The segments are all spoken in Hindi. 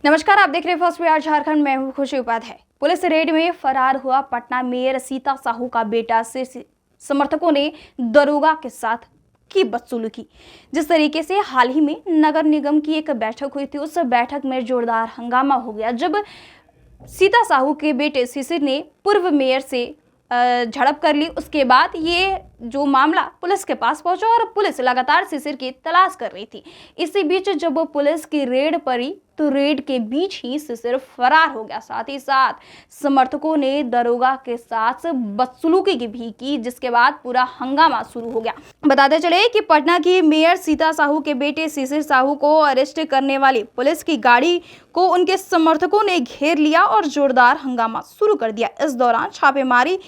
नमस्कार, आप देख रहे हैं फर्स्ट बिहार झारखंड। मैं हूं खुशी उपाध्याय। पुलिस रेड में फरार हुआ पटना मेयर सीता साहू का बेटा से समर्थकों ने दरोगा के साथ की बदसलूकी। जिस तरीके से हाल ही में नगर निगम की एक बैठक हुई थी, उस बैठक में जोरदार हंगामा हो गया जब सीता साहू के बेटे शिशिर ने पूर्व मेयर से झड़प कर ली। उसके बाद ये जो मामला पुलिस के पास पहुंचा और पुलिस लगातार शिशिर की तलाश कर रही थी। इसी बीच जब वो पुलिस की रेड पड़ी तो रेड के बीच ही शिशिर फरार हो गया। साथ ही साथ समर्थकों ने दरोगा के साथ बदसलूकी की भी की, जिसके बाद पूरा हंगामा शुरू हो गया। बताते चले कि पटना की मेयर सीता साहू के बेटे शिशिर साहू को अरेस्ट करने वाली पुलिस की गाड़ी को उनके समर्थकों ने घेर लिया और जोरदार हंगामा शुरू कर दिया। इस दौरान छापेमारी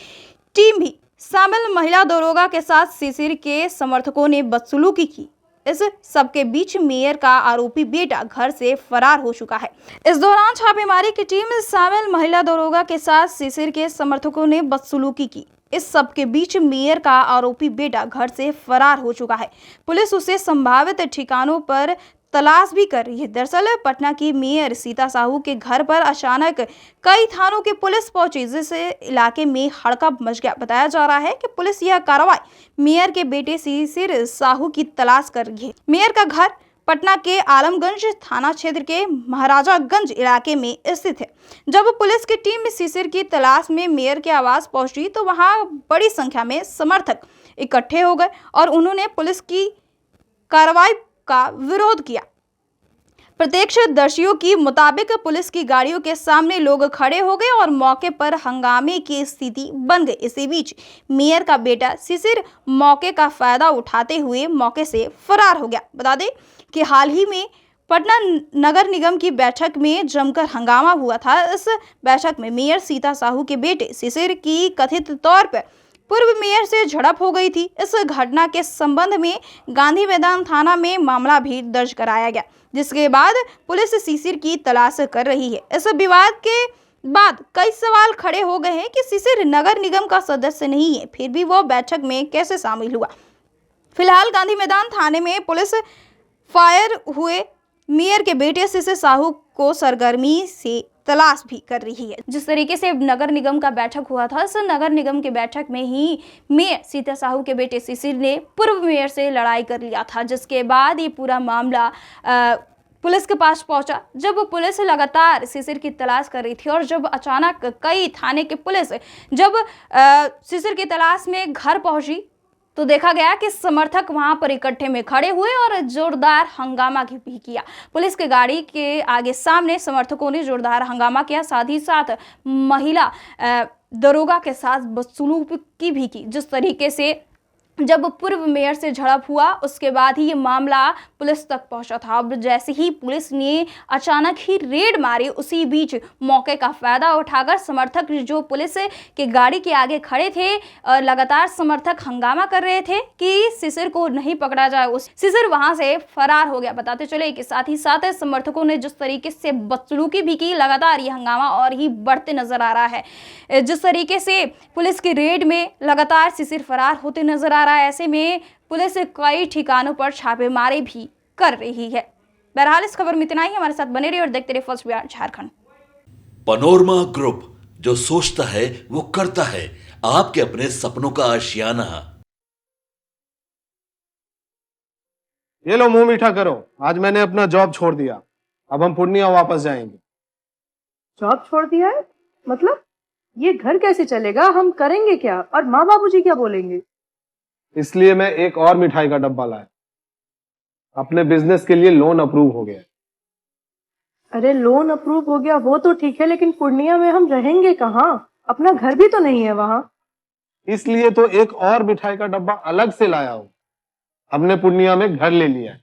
टीम भी शामिल महिला दरोगा के साथ शिशिर के समर्थकों ने बदसलूकी की। इस सबके बीच मेयर का आरोपी बेटा घर से फरार हो चुका है। इस दौरान छापेमारी की टीम में शामिल महिला दरोगा के साथ शिशिर के समर्थकों ने बदसलूकी की। इस सबके बीच मेयर का आरोपी बेटा घर से फरार हो चुका है। पुलिस उसे संभावित ठिकानों पर तलाश भी कर रही है। दरअसल पटना की मेयर सीता साहू के घर पर अचानक कई थानों की पुलिस पहुंची, जिससे इलाके में हड़कंप मच गया। बताया जा रहा है कि पुलिस यह कार्रवाई मेयर के बेटे शिशिर साहू की तलाश कर रही है। मेयर का घर पटना के आलमगंज थाना क्षेत्र के महाराजागंज इलाके में स्थित है। जब पुलिस की टीम शिशिर की तलाश में मेयर के आवास पहुंची तो वहां बड़ी संख्या में समर्थक इकट्ठे हो गए और उन्होंने पुलिस की कार्रवाई का विरोध किया। प्रत्यक्षदर्शियों की मुताबिक पुलिस की गाड़ियों के सामने लोग खड़े हो गए और मौके पर हंगामे की स्थिति बन गई। इसी बीच मेयर का बेटा शिशिर मौके का फायदा उठाते हुए मौके से फरार हो गया। बता दें कि हाल ही में पटना नगर निगम की बैठक में जमकर हंगामा हुआ था। इस बैठक में मेयर सीता साहू के बेटे शिशिर की कथित तौर पर पूर्व मेयर से झड़प हो गई थी। इस घटना के संबंध में गांधी मैदान थाना में मामला भी दर्ज कराया गया, जिसके बाद पुलिस शिशिर की तलाश कर रही है। इस विवाद के बाद कई सवाल खड़े हो गए हैं कि शिशिर नगर निगम का सदस्य नहीं है, फिर भी वो बैठक में कैसे शामिल हुआ। फिलहाल गांधी मैदान थाने में पुलिस फायर हुए मेयर के बेटे शिशिर साहू को सरगर्मी से तलाश भी कर रही है। जिस तरीके से नगर निगम का बैठक हुआ था, इस नगर निगम के बैठक में ही मेयर सीता साहू के बेटे शिशिर ने पूर्व मेयर से लड़ाई कर लिया था, जिसके बाद ये पूरा मामला पुलिस के पास पहुंचा। जब पुलिस लगातार शिशिर की तलाश कर रही थी और जब अचानक कई थाने की पुलिस जब शिशिर की तलाश में घर पहुंची तो देखा गया कि समर्थक वहां पर इकट्ठे में खड़े हुए और जोरदार हंगामा भी किया। पुलिस की गाड़ी के आगे सामने समर्थकों ने जोरदार हंगामा किया, साथ ही साथ महिला दरोगा के साथ बदसलूकी भी की। जिस तरीके से जब पूर्व मेयर से झड़प हुआ उसके बाद ही ये मामला पुलिस तक पहुंचा था। अब जैसे ही पुलिस ने अचानक ही रेड मारी, उसी बीच मौके का फायदा उठाकर समर्थक जो पुलिस के गाड़ी के आगे खड़े थे और लगातार समर्थक हंगामा कर रहे थे कि शिशिर को नहीं पकड़ा जाए, उस शिशिर वहां से फरार हो गया। बताते चले कि साथ ही साथ समर्थकों ने जिस तरीके से बदसलूकी भी की, लगातार ये हंगामा और ही बढ़ते नजर आ रहा है। जिस तरीके से पुलिस की रेड में लगातार शिशिर फरार होते नजर आ रहा है, ऐसे में पुलिस कई ठिकानों पर छापेमारी भी कर रही है। बहरहाल इस खबर में इतना ही। हमारे साथ बने रहिए और देखते रहिए first Bihar Jharkhand. Panorama group, जो सोचता है वो करता है। आपके अपने सपनों का आशियाना। ये लो, मुंह मीठा करो। आज मैंने अपना जॉब छोड़ दिया, अब हम पूर्णिया वापस जाएंगे। जॉब छोड़ दिया है? मतलब ये घर कैसे चलेगा? हम करेंगे क्या? और माँ बाबूजी क्या बोलेंगे? इसलिए मैं एक और मिठाई का डब्बा लाया। अपने बिजनेस के लिए लोन अप्रूव हो गया। अरे लोन अप्रूव हो गया वो तो ठीक है, लेकिन पूर्णिया में हम रहेंगे कहाँ? अपना घर भी तो नहीं है वहाँ। इसलिए तो एक और मिठाई का डब्बा अलग से लाया हूँ। हमने पूर्णिया में घर ले लिया है,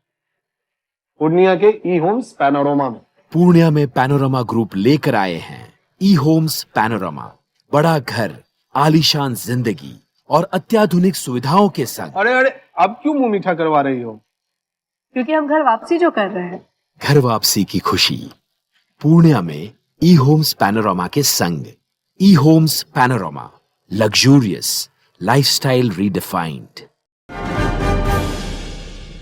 पूर्णिया के ई होम्स पैनोरमा में। पूर्णिया में पैनोरमा ग्रुप लेकर आए हैं ई होम्स पैनोरमा। बड़ा घर, आलीशान जिंदगी और अत्याधुनिक सुविधाओं के संग। अरे अरे, अब क्यों मुंह मीठा करवा रही हो? क्योंकि हम घर वापसी जो कर रहे हैं। घर वापसी की खुशी पूर्णिया में ई होम्स पैनोरमा के संग। ई homes panorama, luxurious lifestyle redefined.